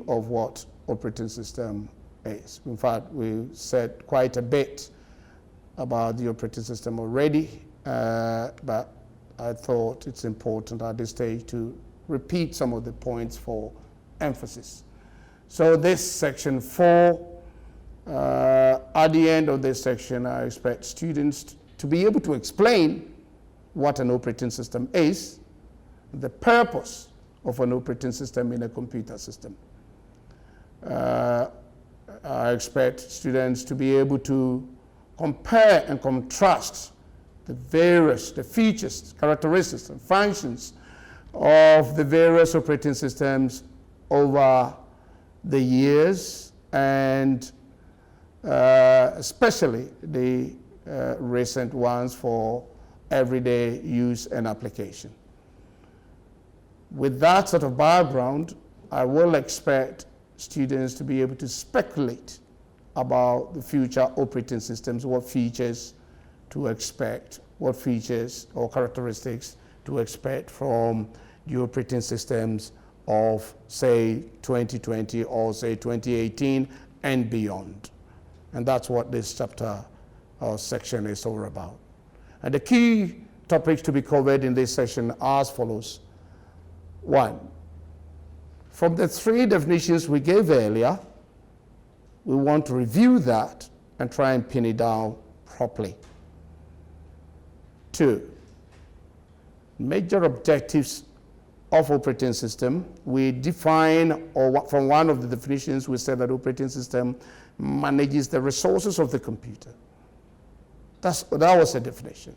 of what operating system is. In fact, we said quite a bit about the operating system already, but I thought it's important at this stage to repeat some of the points for emphasis. So this section 4, at the end of this section, I expect students to be able to explain what an operating system is, the purpose of an operating system in a computer system. I expect students to be able to compare and contrast the features, characteristics, and functions of the various operating systems over the years, and especially the recent ones for everyday use and application. With that sort of background, I will expect students to be able to speculate about the future operating systems, what features to expect, what features or characteristics to expect from the operating systems of, say, 2020 or, say, 2018 and beyond. And that's what this chapter or section is all about. And the key topics to be covered in this session are as follows. 1, from the 3 definitions we gave earlier, we want to review that and try and pin it down properly. 2, major objectives of operating system. We define, or from one of the definitions, we said that operating system manages the resources of the computer. That was a definition.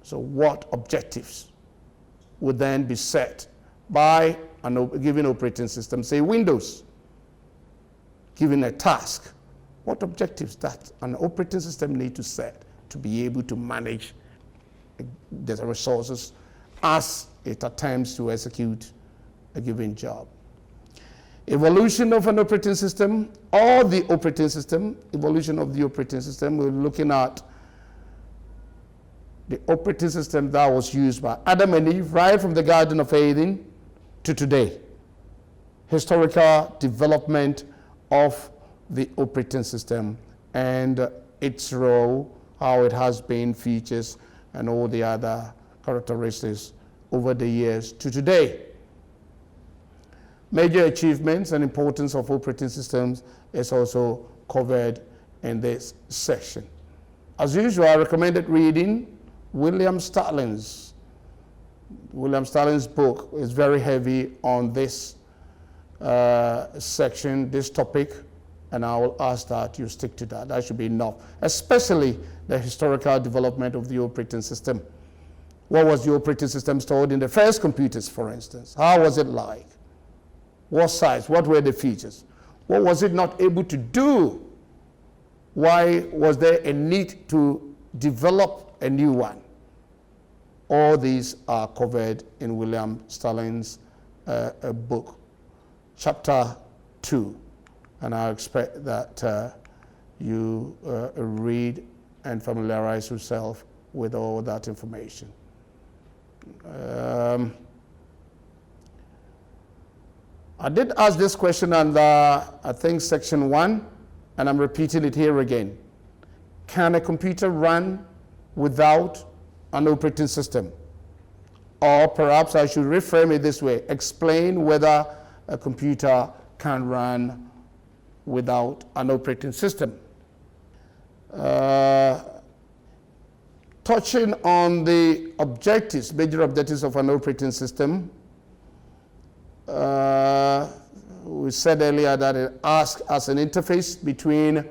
So what objectives would then be set by a given operating system, say Windows, given a task? What objectives that an operating system need to set to be able to manage the resources as it attempts to execute a given job? Evolution of an operating system, or the operating system, evolution of the operating system. We're looking at the operating system that was used by Adam and Eve right from the Garden of Eden to today. Historical development of the operating system and its role, how it has been, features, and all the other characteristics over the years to today. Major achievements and importance of operating systems is also covered in this section. As usual, I recommended reading William Starling's book. Is very heavy on this section, this topic, and I will ask that you stick to that. That should be enough, especially the historical development of the operating system. What was the operating system stored in the first computers, for instance? How was it like? What size? What were the features? What was it not able to do? Why was there a need to develop a new one? All these are covered in William Starling's book, chapter 2. And I expect that you read and familiarize yourself with all that information. I did ask this question under, I think, section 1, and I'm repeating it here again. Can a computer run without an operating system? Or perhaps I should reframe it this way: explain whether a computer can run without an operating system. Touching on the objectives, major objectives of an operating system, we said earlier that it acts as an interface between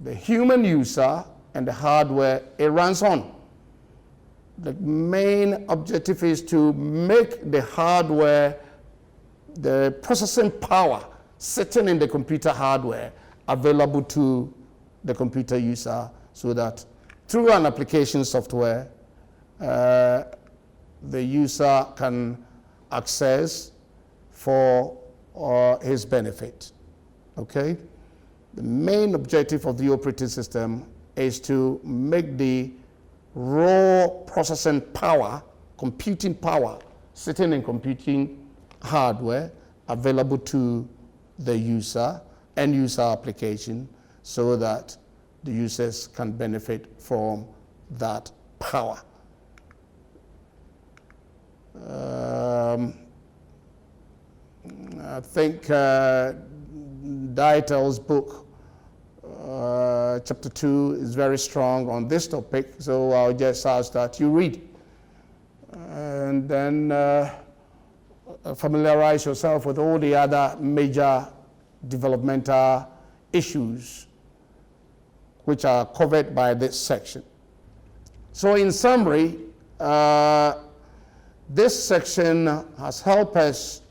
the human user and the hardware it runs on. The main objective is to make the hardware, the processing power sitting in the computer hardware, available to the computer user, so that through an application software, the user can access for his benefit. Okay? The main objective of the operating system is to make the raw processing power, computing power, sitting in computing hardware, available to the user, end user application, so that the users can benefit from that power. I think Dietel's book, chapter 2, is very strong on this topic, so I'll just ask that you read. And then familiarize yourself with all the other major developmental issues which are covered by this section. So in summary, this section has helped us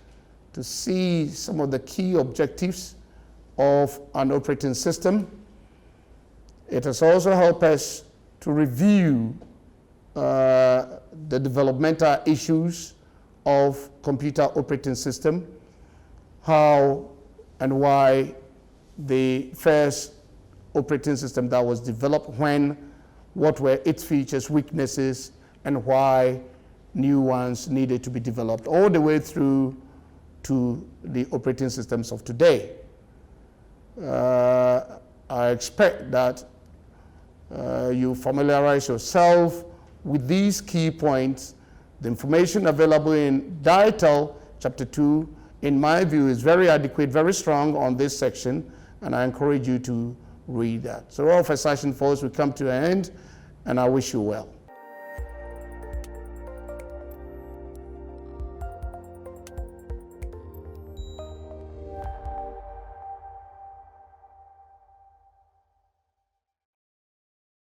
to see some of the key objectives of an operating system. It has also helped us to review the developmental issues of computer operating system, how and why the first operating system that was developed when, what were its features, weaknesses, and why new ones needed to be developed, all the way through to the operating systems of today. I expect that you familiarize yourself with these key points. The information available in Dietel chapter 2, in my view, is very adequate, very strong on this section, and I encourage you to read that. So all for session 4, we come to an end, and I wish you well.